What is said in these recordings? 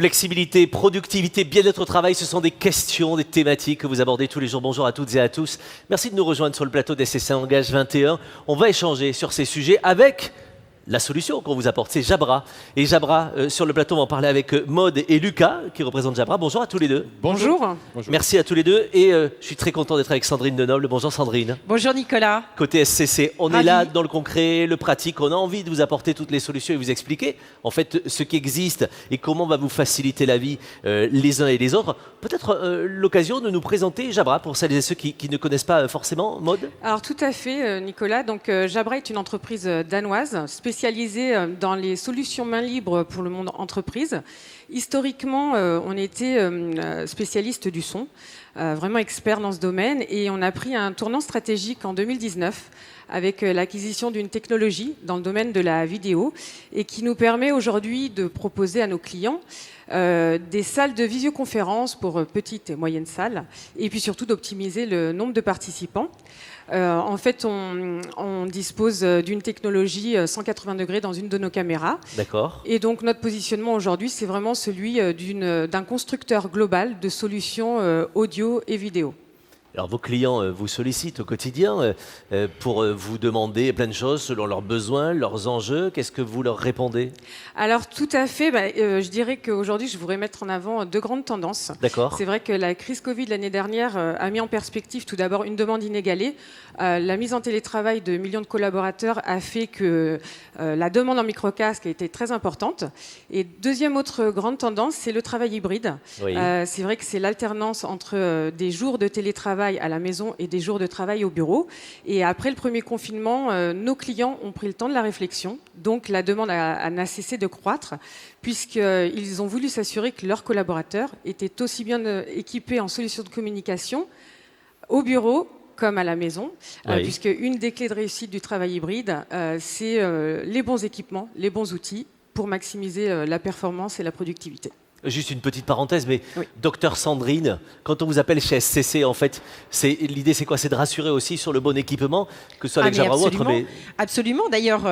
Flexibilité, productivité, bien-être au travail, ce sont des questions, des thématiques que vous abordez tous les jours. Bonjour à toutes et à tous. Merci de nous rejoindre sur le plateau d'SSC Engage 21. On va échanger sur ces sujets avec la solution qu'on vous apporte, c'est Jabra. Et Jabra, sur le plateau, on va en parler avec Maud et Lucas, qui représentent Jabra. Bonjour à tous les deux. Bonjour. Merci à tous les deux. Et je suis très content d'être avec Sandrine Denoble. Bonjour Sandrine. Bonjour Nicolas. Côté SCC, on Ravi. est là dans le concret, le pratique. On a envie de vous apporter toutes les solutions et vous expliquer en fait ce qui existe et comment va vous faciliter la vie les uns et les autres. Peut-être l'occasion de nous présenter Jabra pour celles et ceux qui ne connaissent pas forcément. Maud. Alors tout à fait Nicolas. Donc Jabra est une entreprise danoise spécialisée dans les solutions main libre pour le monde entreprise. Historiquement, on était spécialiste du son, vraiment expert dans ce domaine, et on a pris un tournant stratégique en 2019 avec l'acquisition d'une technologie dans le domaine de la vidéo et qui nous permet aujourd'hui de proposer à nos clients des salles de visioconférence pour petites et moyennes salles, et puis surtout d'optimiser le nombre de participants. En fait, on dispose d'une technologie 180 degrés dans une de nos caméras. D'accord. Et donc, notre positionnement aujourd'hui, c'est vraiment celui d'un constructeur global de solutions audio et vidéo. Alors vos clients vous sollicitent au quotidien pour vous demander plein de choses selon leurs besoins, leurs enjeux. Qu'est-ce que vous leur répondez? Alors tout à fait, je dirais qu'aujourd'hui je voudrais mettre en avant deux grandes tendances. D'accord. C'est vrai que la crise Covid l'année dernière a mis en perspective tout d'abord une demande inégalée. La mise en télétravail de millions de collaborateurs a fait que la demande en microcasque a été très importante. Et deuxième autre grande tendance, c'est le travail hybride. Oui. C'est vrai que c'est l'alternance entre des jours de télétravail à la maison et des jours de travail au bureau. Et après le premier confinement, nos clients ont pris le temps de la réflexion. Donc la demande n'a cessé de croître puisqu'ils ont voulu s'assurer que leurs collaborateurs étaient aussi bien équipés en solutions de communication au bureau comme à la maison, Oui. puisque une des clés de réussite du travail hybride, c'est les bons équipements, les bons outils pour maximiser la performance et la productivité. Juste une petite parenthèse, mais Oui. docteur Sandrine, quand on vous appelle chez SCC, en fait, l'idée c'est quoi? C'est de rassurer aussi sur le bon équipement, que ce soit avec mais Jabra ou autre. absolument. Absolument. D'ailleurs,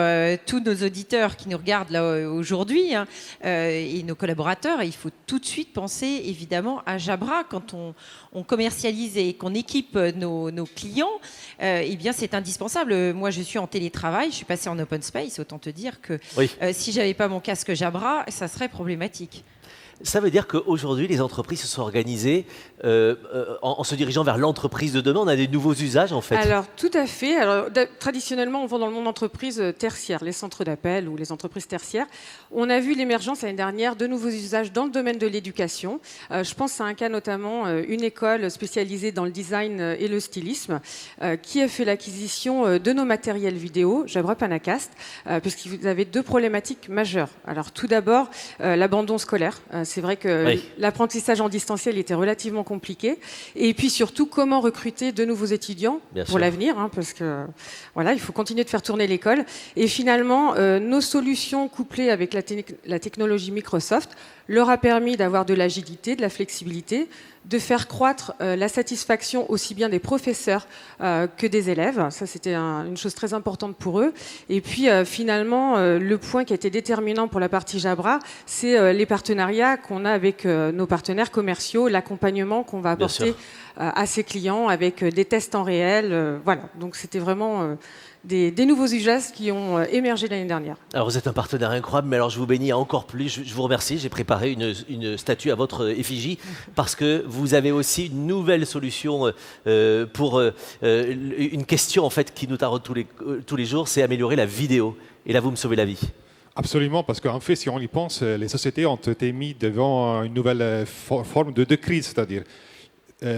tous nos auditeurs qui nous regardent là aujourd'hui et nos collaborateurs, il faut tout de suite penser évidemment à Jabra quand on commercialise et qu'on équipe nos clients. Eh bien, c'est indispensable. Moi, je suis en télétravail, je suis passée en open space. Autant te dire que Oui. si j'avais pas mon casque Jabra, ça serait problématique. Ça veut dire qu'aujourd'hui, les entreprises se sont organisées en se dirigeant vers l'entreprise de demain. On a des nouveaux usages, en fait. Alors, tout à fait. Alors, traditionnellement, on vend dans le monde d'entreprise tertiaire, les centres d'appel ou les entreprises tertiaires. On a vu l'émergence l'année dernière de nouveaux usages dans le domaine de l'éducation. Je pense à un cas notamment, une école spécialisée dans le design et le stylisme qui a fait l'acquisition de nos matériels vidéo, Jabra Panacast, puisqu'ils avaient deux problématiques majeures. Alors, tout d'abord, l'abandon scolaire. C'est vrai que Oui. l'apprentissage en distanciel était relativement compliqué. Et puis surtout, comment recruter de nouveaux étudiants Bien pour sûr. l'avenir, parce que voilà, il faut continuer de faire tourner l'école. Et finalement, nos solutions couplées avec la technologie Microsoft leur a permis d'avoir de l'agilité, de la flexibilité, de faire croître la satisfaction aussi bien des professeurs que des élèves. Ça, c'était une chose très importante pour eux. Et puis, finalement, le point qui a été déterminant pour la partie Jabra, c'est les partenariats qu'on a avec nos partenaires commerciaux, l'accompagnement qu'on va Bien apporter sûr. à ces clients avec des tests en réel. Voilà, donc c'était vraiment des nouveaux usages qui ont émergé l'année dernière. Alors, vous êtes un partenaire incroyable, mais alors je vous bénis encore plus. Je vous remercie. J'ai préparé une statue à votre effigie parce que vous avez aussi une nouvelle solution pour une question en fait qui nous taraude tous les jours, c'est améliorer la vidéo. Et là, vous me sauvez la vie. Absolument, parce qu'en fait, si on y pense, les sociétés ont été mises devant une nouvelle forme de crise, c'est-à-dire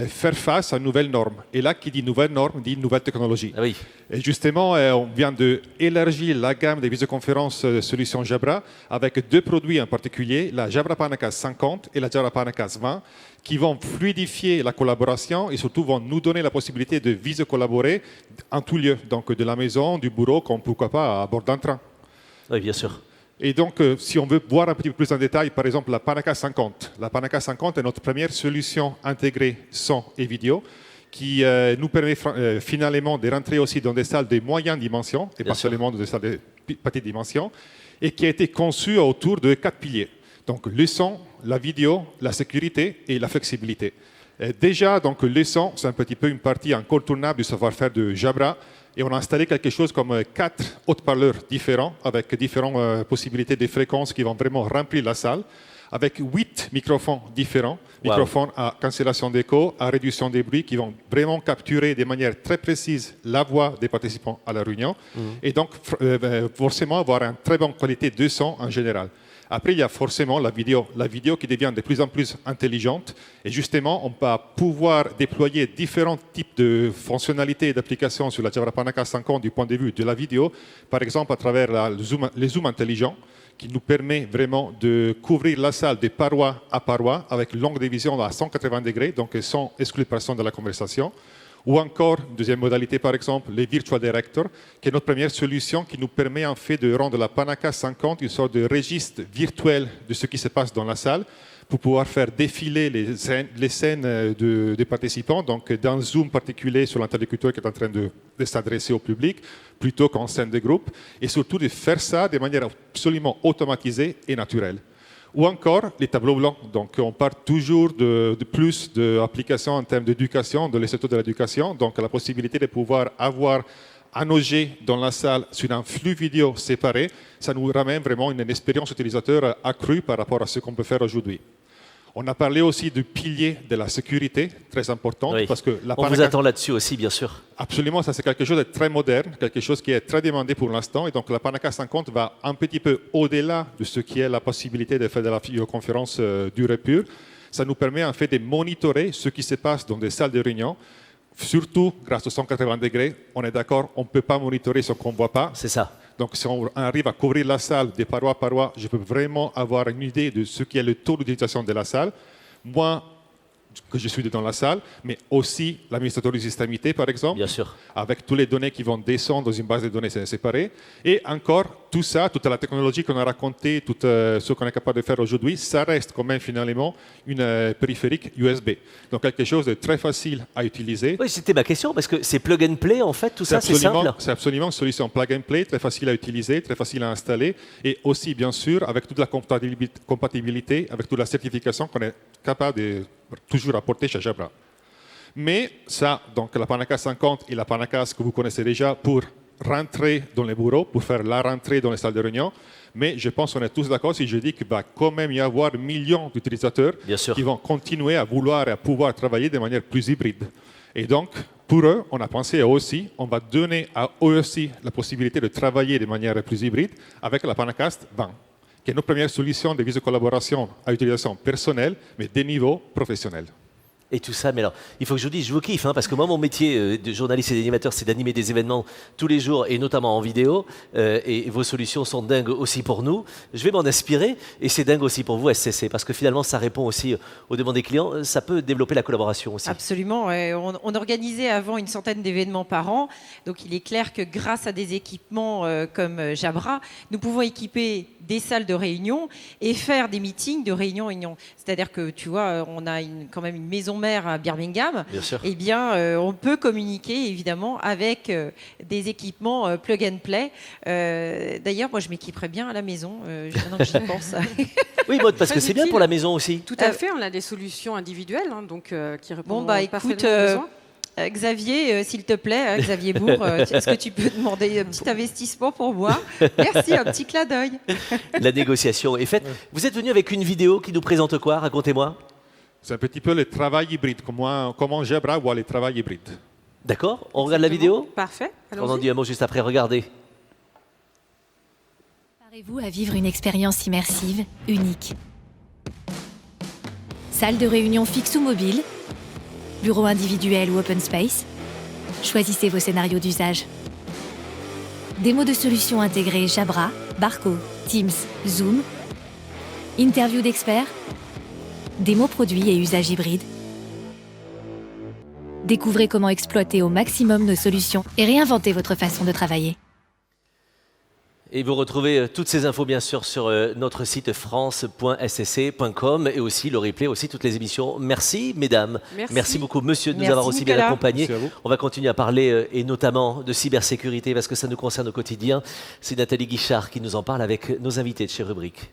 faire face à une nouvelle norme. Et là, qui dit nouvelle norme, dit nouvelle technologie. Ah oui. Et justement, on vient d'élargir la gamme des visioconférences solutions Jabra avec deux produits en particulier, la Jabra Panacast 50 et la Jabra Panacast 20, qui vont fluidifier la collaboration et surtout vont nous donner la possibilité de visio-collaborer en tout lieu, donc de la maison, du bureau, comme pourquoi pas à bord d'un train. Oui, bien sûr. Et donc, si on veut voir un petit peu plus en détail, par exemple, la Panacast 50. La Panacast 50 est notre première solution intégrée son et vidéo qui nous permet finalement de rentrer aussi dans des salles de moyennes dimensions et Bien pas sûr. seulement dans des salles de petites dimensions et qui a été conçue autour de 4 piliers. Donc, le son, la vidéo, la sécurité et la flexibilité. Et déjà, donc, le son, c'est un petit peu une partie incontournable du savoir-faire de Jabra. Et on a installé quelque chose comme 4 haut-parleurs différents, avec différentes possibilités de fréquences qui vont vraiment remplir la salle, avec 8 microphones différents, microphones à cancellation d'écho, à réduction des bruits, qui vont vraiment capturer de manière très précise la voix des participants à la réunion, et donc forcément avoir une très bonne qualité de son en général. Après, il y a forcément la vidéo qui devient de plus en plus intelligente, et justement, on va pouvoir déployer différents types de fonctionnalités et d'applications sur la Jabra Panaka 50 du point de vue de la vidéo, par exemple à travers les zooms intelligents, qui nous permet vraiment de couvrir la salle de paroi à paroi avec longue division à 180 degrés, donc sans exclure personne de la conversation. Ou encore, deuxième modalité par exemple, les Virtual Director, qui est notre première solution qui nous permet en fait de rendre la Panaka 50 une sorte de registre virtuel de ce qui se passe dans la salle, pour pouvoir faire défiler les scènes des participants, donc d'un zoom particulier sur l'interlocuteur qui est en train de s'adresser au public, plutôt qu'en scène de groupe, et surtout de faire ça de manière absolument automatisée et naturelle. Ou encore les tableaux blancs. Donc on part toujours de plus d'applications en termes d'éducation, de l'Institut de l'éducation, donc la possibilité de pouvoir avoir un objet dans la salle sur un flux vidéo séparé, ça nous ramène vraiment une expérience utilisateur accrue par rapport à ce qu'on peut faire aujourd'hui. On a parlé aussi du pilier de la sécurité, très important, Oui. parce que la On vous attend là-dessus aussi, bien sûr. Absolument, ça c'est quelque chose de très moderne, quelque chose qui est très demandé pour l'instant. Et donc la Panaka 50 va un petit peu au-delà de ce qui est la possibilité de faire de la vidéoconférence dure et pure. Ça nous permet en fait de monitorer ce qui se passe dans des salles de réunion. Surtout grâce aux 180 degrés, on est d'accord, on ne peut pas monitorer ce qu'on ne voit pas. C'est ça. Donc si on arrive à couvrir la salle de paroi à paroi, je peux vraiment avoir une idée de ce qui est le taux d'utilisation de la salle. Moi, que je suis dans la salle, mais aussi l'administrateur du système IT, par exemple, Bien sûr. avec toutes les données qui vont descendre dans une base de données séparée. Et encore, tout ça, toute la technologie qu'on a racontée, tout ce qu'on est capable de faire aujourd'hui, ça reste quand même finalement une périphérique USB. Donc quelque chose de très facile à utiliser. Oui, c'était ma question, parce que c'est plug and play, en fait, tout ça, c'est simple. C'est absolument une solution plug and play, très facile à utiliser, très facile à installer, et aussi, bien sûr, avec toute la compatibilité, avec toute la certification qu'on est capable de toujours apporter chez Jabra. Mais ça, donc la Panaka 50 et la Panaka que vous connaissez déjà pour rentrer dans les bureaux, pour faire la rentrée dans les salles de réunion. Mais je pense qu'on est tous d'accord si je dis qu'il va quand même y avoir millions d'utilisateurs qui vont continuer à vouloir et à pouvoir travailler de manière plus hybride. Et donc, pour eux, on a pensé aussi, on va donner à eux aussi la possibilité de travailler de manière plus hybride avec la Panacast 20, qui est notre première solution de visiocollaboration à utilisation personnelle, mais des niveaux professionnels. Et tout ça, mais alors, il faut que je vous dise, je vous kiffe, hein, parce que moi, mon métier de journaliste et d'animateur, c'est d'animer des événements tous les jours, et notamment en vidéo, et vos solutions sont dingues aussi pour nous. Je vais m'en inspirer, et c'est dingue aussi pour vous, SCC, parce que finalement, ça répond aussi aux demandes des clients, ça peut développer la collaboration aussi. Absolument, on organisait avant une centaine d'événements par an, donc il est clair que grâce à des équipements comme Jabra, nous pouvons équiper des salles de réunion et faire des meetings de réunion en réunion. C'est-à-dire que, tu vois, on a quand même une maison mère à Birmingham. Bien sûr. Eh bien, on peut communiquer évidemment avec des équipements plug and play. D'ailleurs, moi, je m'équiperais bien à la maison, maintenant que j'y pense. Oui, Maud, parce que c'est bien pour la maison aussi. Tout à fait, on a des solutions individuelles donc, qui répondent Bon, bah parfaitement écoute, aux besoins. Xavier, s'il te plaît, Xavier Bourg, est-ce que tu peux demander un petit investissement pour moi? Merci, un petit clin d'œil. La négociation est faite. Vous êtes venu avec une vidéo qui nous présente quoi? Racontez-moi. C'est un petit peu le travail hybride, comment Jabra voit le travail hybride. D'accord, on regarde la vidéo? Parfait. On en dit un mot juste après, regardez. Préparez-vous à vivre une expérience immersive, unique. Salle de réunion fixe ou mobile, bureau individuel ou open space, choisissez vos scénarios d'usage. Démo de solutions intégrées Jabra, Barco, Teams, Zoom, interview d'experts, démo produits et usages hybrides. Découvrez comment exploiter au maximum nos solutions et réinventer votre façon de travailler. Et vous retrouvez toutes ces infos bien sûr sur notre site france.scc.com et aussi le replay, aussi toutes les émissions. Merci mesdames. Merci beaucoup monsieur de nous Merci, avoir aussi bien Nicolas. accompagnés. Merci à vous. On va continuer à parler et notamment de cybersécurité parce que ça nous concerne au quotidien. C'est Nathalie Guichard qui nous en parle avec nos invités de chez Rubrique.